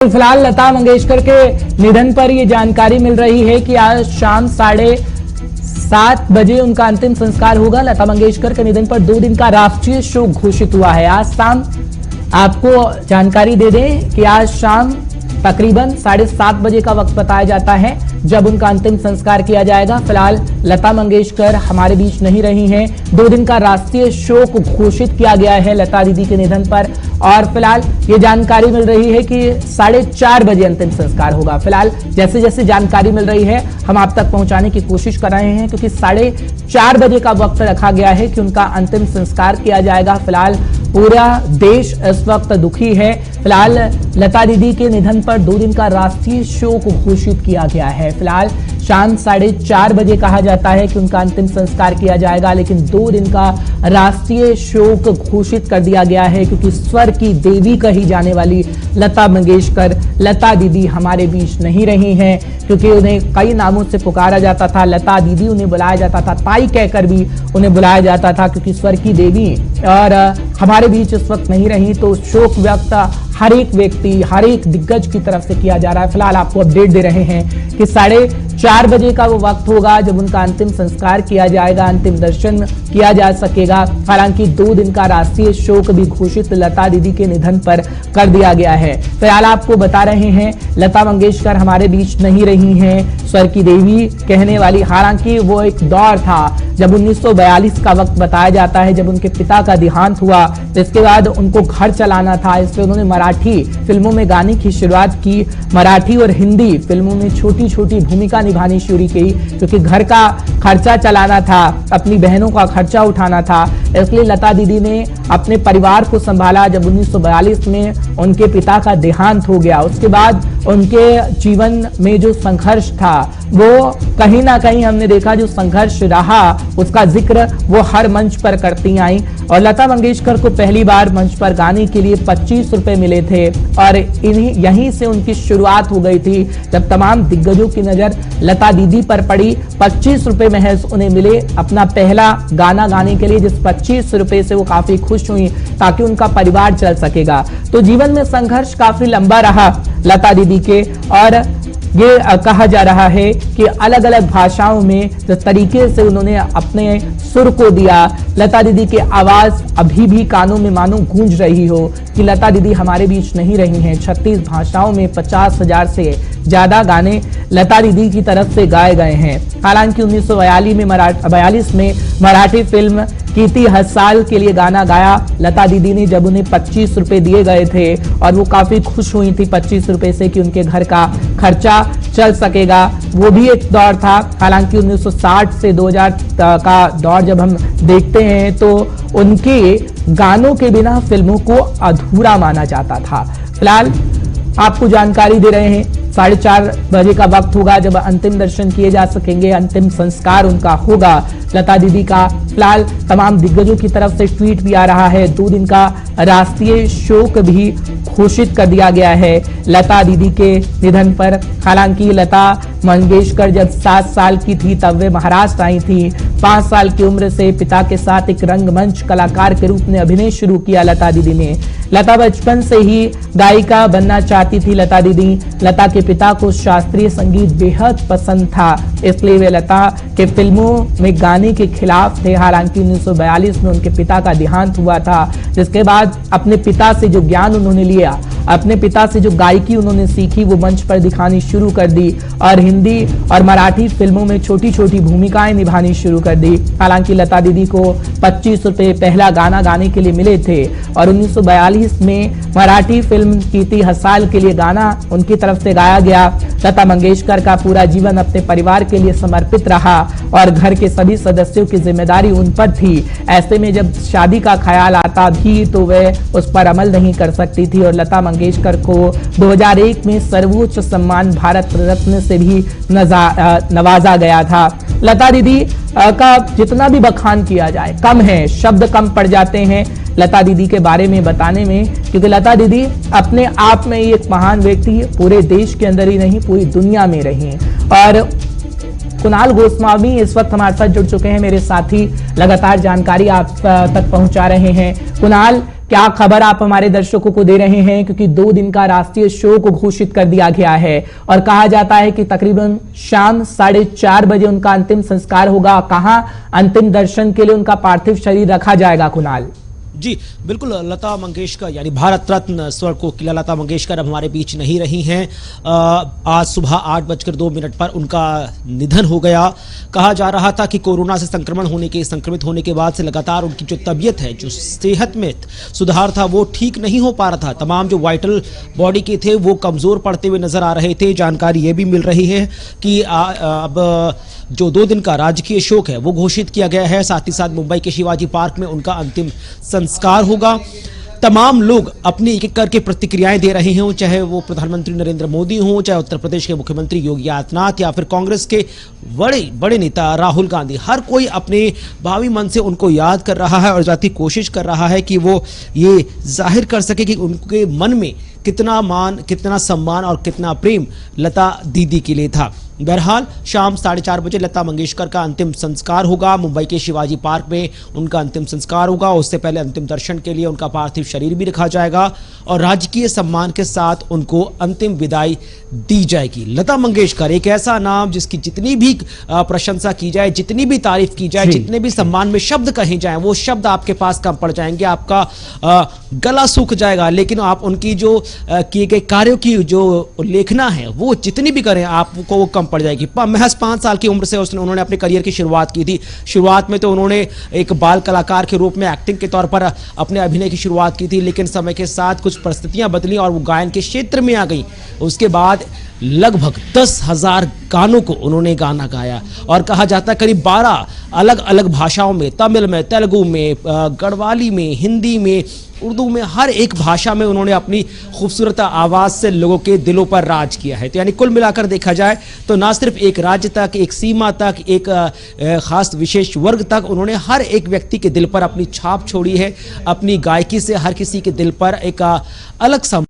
फिलहाल लता मंगेशकर के निधन पर यह जानकारी मिल रही है कि आज शाम 7:30 बजे उनका अंतिम संस्कार होगा। लता मंगेशकर के निधन पर 2 दिन का राष्ट्रीय शोक घोषित हुआ है। आज शाम आपको जानकारी दे दें कि आज शाम तकरीबन 7:30 बजे का वक्त बताया जाता है जब उनका अंतिम संस्कार किया जाएगा। फिलहाल लता मंगेशकर हमारे बीच नहीं रही हैं। 2 दिन का राष्ट्रीय शोक घोषित किया गया है लता दीदी के निधन पर और फिलहाल ये जानकारी मिल रही है कि 4:30 बजे अंतिम संस्कार होगा। फिलहाल जैसे जैसे जानकारी मिल रही है हम आप तक पहुंचाने की कोशिश कर रहे हैं क्योंकि 4:30 बजे का वक्त रखा गया है कि उनका अंतिम संस्कार किया जाएगा। फिलहाल पूरा देश इस वक्त दुखी है। फिलहाल लता दीदी के निधन पर 2 दिन का राष्ट्रीय शोक घोषित किया गया है। फिलहाल शाम 4:30 बजे कहा जाता है कि उनका अंतिम संस्कार किया जाएगा, लेकिन 2 दिन का राष्ट्रीय शोक घोषित कर दिया गया है क्योंकि स्वर की देवी कही जाने वाली लता मंगेशकर, लता दीदी हमारे बीच नहीं रही हैं क्योंकि उन्हें कई नामों से पुकारा जाता था। लता दीदी उन्हें बुलाया जाता था, ताई कहकर भी उन्हें बुलाया जाता था क्योंकि स्वर की देवी और हमारे बीच इस वक्त नहीं रही। तो शोक व्यक्त हर एक व्यक्ति, हर एक दिग्गज की तरफ से किया जा रहा है। फिलहाल आपको अपडेट दे रहे हैं कि 4:30 बजे का वो वक्त होगा जब उनका अंतिम संस्कार किया जाएगा, अंतिम दर्शन किया जा सकेगा। हालांकि 2 दिन का राष्ट्रीय शोक भी घोषित लता दीदी के निधन पर कर दिया गया है। फिलहाल आपको बता रहे हैं लता मंगेशकर हमारे बीच नहीं रही हैं, स्वर की देवी कहने वाली। हालांकि वो एक दौर था जब 1942 का वक्त बताया जाता है जब उनके पिता का देहांत हुआ। इसके बाद उनको घर चलाना था, इसलिए उन्होंने मराठी फिल्मों में गाने की शुरुआत की। मराठी और हिंदी फिल्मों में छोटी छोटी भूमिका निभानी शुरू की क्योंकि घर का खर्चा चलाना था, अपनी बहनों का खर्चा उठाना था। इसलिए लता दीदी ने अपने परिवार को संभाला। जब 1942 में उनके पिता का देहांत हो गया, उसके बाद उनके जीवन में जो संघर्ष था वो कहीं ना कहीं हमने देखा, जो संघर्ष रहा उसका जिक्र वो हर मंच पर करती आई। और लता मंगेशकर को पहली बार मंच पर गाने के लिए 25 रुपए मिले थे और यहीं से उनकी शुरुआत हो गई थी। जब तमाम दिग्गजों की नजर लता दीदी पर पड़ी, 25 रुपए महज उन्हें मिले अपना पहला गाना गाने के लिए, जिस 25 रुपए से वो काफी खुश हुई ताकि उनका परिवार चल सकेगा। तो जीवन में संघर्ष काफी लंबा रहा लता दीदी के और ये कहा जा रहा है कि अलग अलग भाषाओं में जिस तरीके से उन्होंने अपने सुर को दिया, लता दीदी की आवाज अभी भी कानों में मानो गूंज रही हो कि लता दीदी हमारे बीच नहीं रही हैं। 36 भाषाओं में 50,000 से ज्यादा गाने लता दीदी की तरफ से गाए गए हैं। हालांकि 1942 में मराठी फिल्म कीर्ति हसाल के लिए गाना गाया लता दीदी ने जब उन्हें 25 रुपए दिए गए थे और वो काफी खुश हुई थी 25 रुपए से कि उनके घर का खर्चा चल सकेगा। वो भी एक दौर था। हालांकि 1960 से 2000 का दौर जब हम देखते हैं तो उनके गानों के बिना फिल्मों को अधूरा माना जाता था। फिलहाल आपको जानकारी दे रहे हैं 4:30 बजे का वक्त होगा जब अंतिम दर्शन किए जा सकेंगे, अंतिम संस्कार उनका होगा लता दीदी का। फिलहाल तमाम दिग्गजों की तरफ से ट्वीट भी आ रहा है। 2 दिन का राष्ट्रीय शोक भी घोषित कर दिया गया है लता दीदी के निधन पर। हालांकि लता मंगेशकर जब 7 साल की थी तब वे महाराष्ट्र आई थी। 5 साल की उम्र से पिता के साथ एक रंगमंच कलाकार के रूप में अभिनय शुरू किया लता दीदी ने। लता बचपन से ही गायिका बनना चाहती थी लता दीदी। लता के पिता को शास्त्रीय संगीत बेहद पसंद था, इसलिए वे लता के फिल्मों में गाने के खिलाफ थे। हालांकि 1942 में उनके पिता का देहांत हुआ था, जिसके बाद अपने पिता से जो ज्ञान उन्होंने लिया, अपने पिता से जो गायकी उन्होंने सीखी, वो मंच पर दिखानी शुरू कर दी और हिंदी और मराठी फिल्मों में छोटी छोटी भूमिकाएं निभानी शुरू कर दी। हालांकि लता दीदी को 25 रुपए पहला गाना गाने के लिए मिले थे और 1942 में मराठी फिल्म कीर्ति हसाल के लिए गाना उनकी तरफ से गाया गया। लता मंगेशकर का पूरा जीवन अपने परिवार के लिए समर्पित रहा और घर के सभी सदस्यों की जिम्मेदारी उन पर थी। ऐसे में जब शादी का ख्याल आता भी तो वह उस पर अमल नहीं कर सकती थी और लता मंगेशकर को 2001 में सर्वोच्च सम्मान भारत रत्न से भी नवाजा गया था। लता दीदी का जितना भी बखान किया जाए कम है, शब्द कम पड़ जाते हैं लता दीदी के बारे में बताने में, क्योंकि लता दीदी अपने आप में एक महान व्यक्ति पूरे देश के अंदर ही नहीं पूरी दुनिया में रही। और कुणाल गोस्वामी इस वक्त हमारे साथ जुड़ चुके हैं, मेरे साथी लगातार जानकारी आप तक पहुंचा रहे हैं। कुणाल, क्या खबर आप हमारे दर्शकों को दे रहे हैं, क्योंकि 2 दिन का राष्ट्रीय शोक घोषित कर दिया गया है और कहा जाता है कि तकरीबन शाम 4:30 बजे उनका अंतिम संस्कार होगा। कहां अंतिम दर्शन के लिए उनका पार्थिव शरीर रखा जाएगा कुणाल? जी बिल्कुल, लता मंगेशकर यानी भारत रत्न स्वर कोकिला लता मंगेशकर अब हमारे बीच नहीं रही हैं। आज सुबह 8:02 पर उनका निधन हो गया। कहा जा रहा था कि कोरोना से संक्रमित होने के बाद से लगातार उनकी जो तबीयत है, जो सेहत में सुधार था, वो ठीक नहीं हो पा रहा था। तमाम जो वाइटल बॉडी के थे वो कमजोर पड़ते हुए नजर आ रहे थे। जानकारी ये भी मिल रही है कि अब जो 2 दिन का राजकीय शोक है वो घोषित किया गया है। साथ ही साथ मुंबई के शिवाजी पार्क में उनका अंतिम संस्कार होगा। तमाम लोग अपनी एक एक करके प्रतिक्रियाएं दे रहे हैं, चाहे वो प्रधानमंत्री नरेंद्र मोदी हों, चाहे उत्तर प्रदेश के मुख्यमंत्री योगी आदित्यनाथ या फिर कांग्रेस के बड़े नेता राहुल गांधी। हर कोई अपने भावी मन से उनको याद कर रहा है और जाती कोशिश कर रहा है कि वो ये जाहिर कर सके कि उनके मन में कितना मान, कितना सम्मान और कितना प्रेम लता दीदी के लिए था। बहरहाल शाम 4:30 बजे लता मंगेशकर का अंतिम संस्कार होगा। मुंबई के शिवाजी पार्क में उनका अंतिम संस्कार होगा। उससे पहले अंतिम दर्शन के लिए उनका पार्थिव शरीर भी रखा जाएगा और राजकीय सम्मान के साथ उनको अंतिम विदाई दी जाएगी। लता मंगेशकर एक ऐसा नाम जिसकी जितनी भी प्रशंसा की जाए, जितनी भी तारीफ की जाए, जितने भी सम्मान में शब्द कहे जाएं, वो शब्द आपके पास कम पड़ जाएंगे, आपका गला सूख जाएगा। लेकिन आप उनकी जो किए गए कार्यों की जो लेखना है वो जितनी भी करें आपको वो कम पड़ जाएगी। महज 5 साल की उम्र से उन्होंने अपने करियर की शुरुआत की थी। शुरुआत में तो उन्होंने एक बाल कलाकार के रूप में एक्टिंग के तौर पर अपने अभिनय की शुरुआत की थी, लेकिन समय के साथ कुछ परिस्थितियां बदली और वो गायन के क्षेत्र में आ गई। उसके बाद लगभग 10,000 गानों को उन्होंने गाना गाया और कहा जाता है करीब 12 अलग अलग भाषाओं में, तमिल में, तेलुगु में, गढ़वाली में, हिंदी में, उर्दू में, हर एक भाषा में उन्होंने अपनी खूबसूरत आवाज़ से लोगों के दिलों पर राज किया है। तो यानी कुल मिलाकर देखा जाए तो ना सिर्फ एक राज्य तक, एक सीमा तक, एक खास विशेष वर्ग तक उन्होंने हर एक व्यक्ति के दिल पर अपनी छाप छोड़ी है। अपनी गायकी से हर किसी के दिल पर एक अलग